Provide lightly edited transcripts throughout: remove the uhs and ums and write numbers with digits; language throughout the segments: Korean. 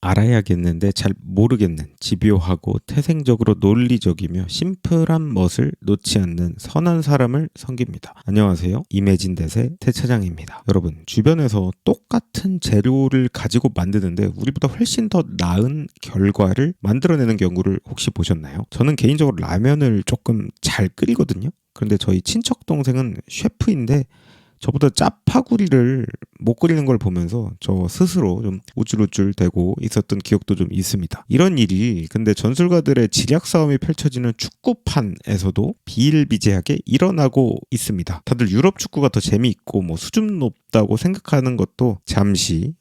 알아야겠는데 잘 모르겠는 집요하고 태생적으로 논리적이며 심플한 멋을 놓지 않는 선한 사람을 섬깁니다. 안녕하세요. 이매진 대세 태차장입니다. 여러분, 주변에서 똑같은 재료를 가지고 만드는데 우리보다 훨씬 더 나은 결과를 만들어내는 경우를 혹시 보셨나요? 저는 개인적으로 라면을 조금 잘 끓이거든요. 그런데 저희 친척 동생은 셰프인데 저보다 짜파구리를 못 끓이는 걸 보면서 저 스스로 좀 우쭐우쭐 대고 있었던 기억도 좀 있습니다. 이런 일이 근데 전술가들의 지략 싸움이 펼쳐지는 축구판에서도 비일비재하게 일어나고 있습니다. 다들 유럽 축구가 더 재미있고 수준 높다고 생각하는 것도 잠시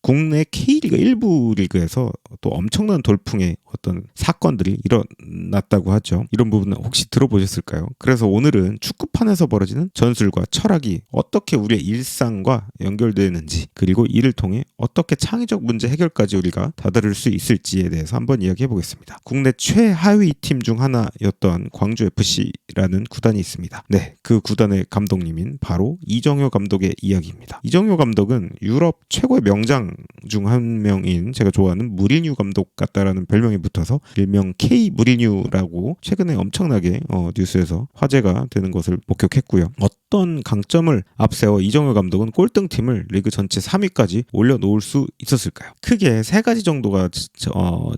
국내 K리그 1부 리그에서 또 엄청난 돌풍의 어떤 사건들이 일어났다고 하죠. 이런 부분은 혹시 들어보셨을까요? 그래서 오늘은 축구판에서 벌어지는 전술과 철학이 어떻게 우리의 일상과 연결되는지, 그리고 이를 통해 어떻게 창의적 문제 해결까지 우리가 다다를 수 있을지에 대해서 한번 이야기해 보겠습니다. 국내 최하위 팀 중 하나였던 광주FC라는 구단이 있습니다. 네, 그 구단의 감독님인 바로 이정효 감독의 이야기입니다. 이정효 감독은 유럽 최고의 명장 중 한 명인 제가 좋아하는 무리뉴 감독 같다라는 별명이 붙어서 일명 K 무리뉴라고 최근에 엄청나게 뉴스에서 화제가 되는 것을 목격했고요. 어떤 강점을 앞세워 이정효 감독은 꼴등팀을 리그 전체 3위까지 올려놓을 수 있었을까요? 크게 세 가지 정도가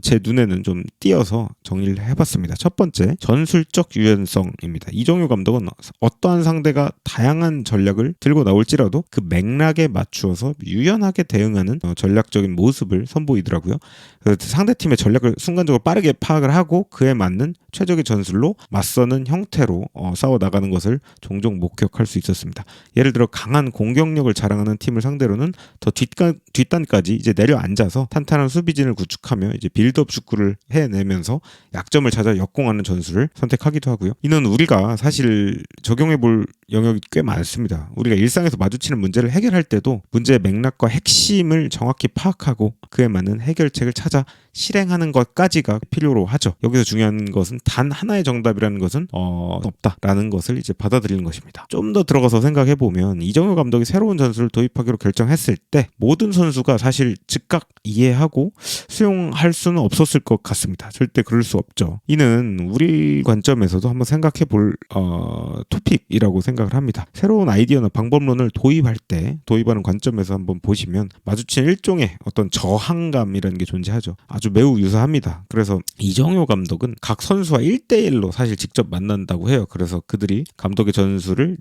제 눈에는 좀 띄어서 정리를 해봤습니다. 첫 번째, 전술적 유연성입니다. 이정효 감독은 어떠한 상대가 다양한 전략을 들고 나올지라도 그 맥락에 맞추어서 유연하게 대응하는 전략적인 모습을 선보이더라고요. 그래서 상대팀의 전략을 순간적으로 빠르게 파악을 하고 그에 맞는 최적의 전술로 맞서는 형태로 싸워 나가는 것을 종종 목격할 수 있었습니다. 예를 들어 강한 공격력을 자랑하는 팀을 상대로는 더 뒷단까지 이제 내려앉아서 탄탄한 수비진을 구축하며 이제 빌드업 축구를 해내면서 약점을 찾아 역공하는 전술을 선택하기도 하고요. 이는 우리가 사실 적용해볼 영역이 꽤 많습니다. 우리가 일상에서 마주치는 문제를 해결할 때도 문제의 맥락과 핵심을 정확히 파악하고 그에 맞는 해결책을 찾아 실행하는 것까지가 필요로 하죠. 여기서 중요한 것은 단 하나의 정답이라는 것은 없다라는 것을 이제 받아들이는 것입니다. 좀 더 들어가서 생각해 보면 이정효 감독이 새로운 전술을 도입하기로 결정했을 때 모든 선수가 사실 즉각 이해하고 수용할 수는 없었을 것 같습니다. 절대 그럴 수 없죠. 이는 우리 관점에서도 한번 생각해 볼 토픽이라고 생각을 합니다. 새로운 아이디어나 방법론을 도입하는 관점에서 한번 보시면 마주치는 일종의 어떤 저항감이라는 게 존재하죠. 아주 매우 유사합니다. 그래서 이정효 감독은 각 선수와 1대1로 사실 직접 만난다고 해요. 그래서 그들이 감독의 전술을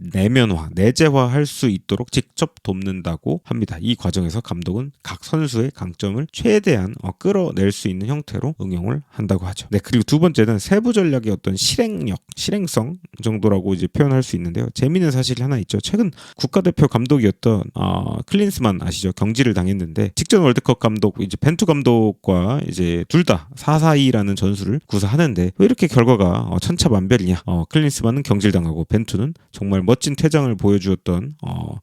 내재화할 수 있도록 직접 돕는다고 합니다. 이 과정에서 감독은 각 선수의 강점을 최대한 끌어낼 수 있는 형태로 응용을 한다고 하죠. 네, 그리고 두 번째는 세부 전략의 어떤 실행성 정도라고 이제 표현할 수 있는데요. 재미있는 사실이 하나 있죠. 최근 국가대표 감독이었던 클린스만 아시죠? 경질을 당했는데 직전 월드컵 감독 이제 벤투 감독과 이제 둘 다 4-4-2라는 전술을 구사하는데 왜 이렇게 결과가 천차만별이냐? 클린스만은 경질당하고 벤투는 정말 멋진 퇴장을 보여주었던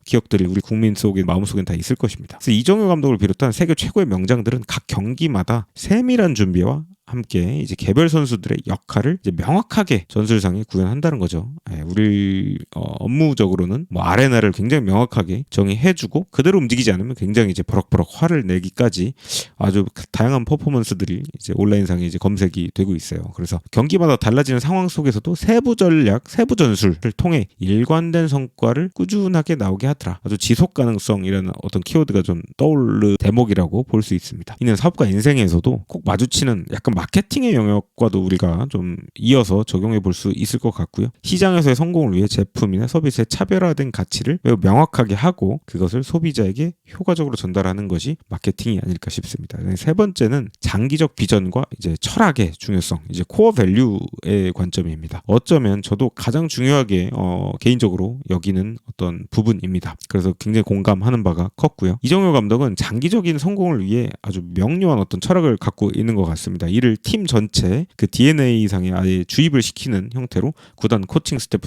기억들이 우리 국민 속에 마음속엔 다 있을 것입니다. 그래서 이정효 감독을 비롯한 세계 최고의 명장들은 각 경기마다 세밀한 준비와 함께 이제 개별 선수들의 역할을 이제 명확하게 전술상에 구현한다는 거죠. 우리 업무적으로는 아레나를 굉장히 명확하게 정의해주고 그대로 움직이지 않으면 굉장히 이제 버럭버럭 화를 내기까지 아주 다양한 퍼포먼스들이 이제 온라인상에 이제 검색이 되고 있어요. 그래서 경기마다 달라지는 상황 속에서도 세부 전략, 세부 전술을 통해 일관된 성과를 꾸준하게 나오게 하더라. 아주 지속 가능성이라는 어떤 키워드가 좀 떠오르는 대목이라고 볼 수 있습니다. 이는 사업가 인생에서도 꼭 마주치는 약간 마케팅의 영역과도 우리가 좀 이어서 적용해 볼 수 있을 것 같고요. 시장에서의 성공을 위해 제품이나 서비스의 차별화된 가치를 매우 명확하게 하고 그것을 소비자에게 효과적으로 전달하는 것이 마케팅이 아닐까 싶습니다. 세 번째는 장기적 비전과 이제 철학의 중요성, 이제 코어 밸류의 관점입니다. 어쩌면 저도 가장 중요하게 개인적으로 여기는 어떤 부분입니다. 그래서 굉장히 공감하는 바가 컸고요. 이정효 감독은 장기적인 성공을 위해 아주 명료한 어떤 철학을 갖고 있는 것 같습니다. 이를 우리를 팀 전체 그 DNA상에 아예 주입을 시키는 형태로 구단, 코칭 스태프,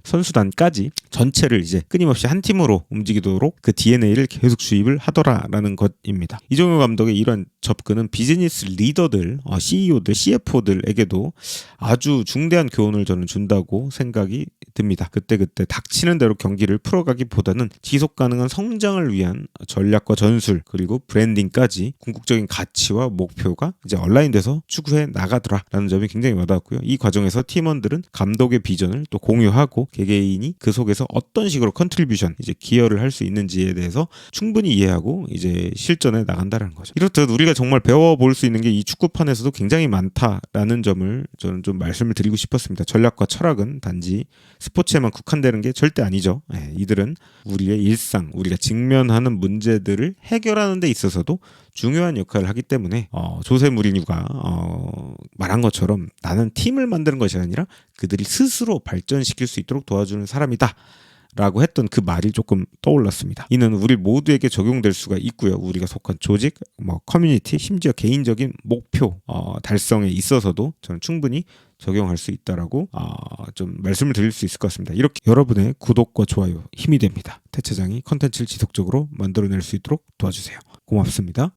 선수단까지 전체를 이제 끊임없이 한 팀으로 움직이도록 그 DNA를 계속 주입을 하더라라는 것입니다. 이정효 감독의 이러한 접근은 비즈니스 리더들, CEO들, CFO들에게도 아주 중대한 교훈을 저는 준다고 생각이 듭니다. 그때그때 닥치는 대로 경기를 풀어가기보다는 지속 가능한 성장을 위한 전략과 전술 그리고 브랜딩까지 궁극적인 가치와 목표가 이제 온라인돼서 추구해 나가더라라는 점이 굉장히 와닿았고요. 이 과정에서 팀원들은 감독의 비전을 또 공유하고 개개인이 그 속에서 어떤 식으로 컨트리뷰션 이제 기여를 할 수 있는지에 대해서 충분히 이해하고 이제 실전에 나간다는 거죠. 이렇듯 우리가 정말 배워볼 수 있는 게 이 축구판에서도 굉장히 많다라는 점을 저는 좀 말씀을 드리고 싶었습니다. 전략과 철학은 단지 스포츠에만 국한되는 게 절대 아니죠. 이들은 우리의 일상, 우리가 직면하는 문제들을 해결하는 데 있어서도 중요한 역할을 하기 때문에 조세 무리뉴가 말한 것처럼 나는 팀을 만드는 것이 아니라 그들이 스스로 발전시킬 수 있도록 도와주는 사람이다 라고 했던 그 말이 조금 떠올랐습니다. 이는 우리 모두에게 적용될 수가 있고요. 우리가 속한 조직, 커뮤니티, 심지어 개인적인 목표 달성에 있어서도 저는 충분히 적용할 수 있다라고 좀 말씀을 드릴 수 있을 것 같습니다. 이렇게 여러분의 구독과 좋아요 힘이 됩니다. 태차장이 컨텐츠를 지속적으로 만들어낼 수 있도록 도와주세요. 고맙습니다.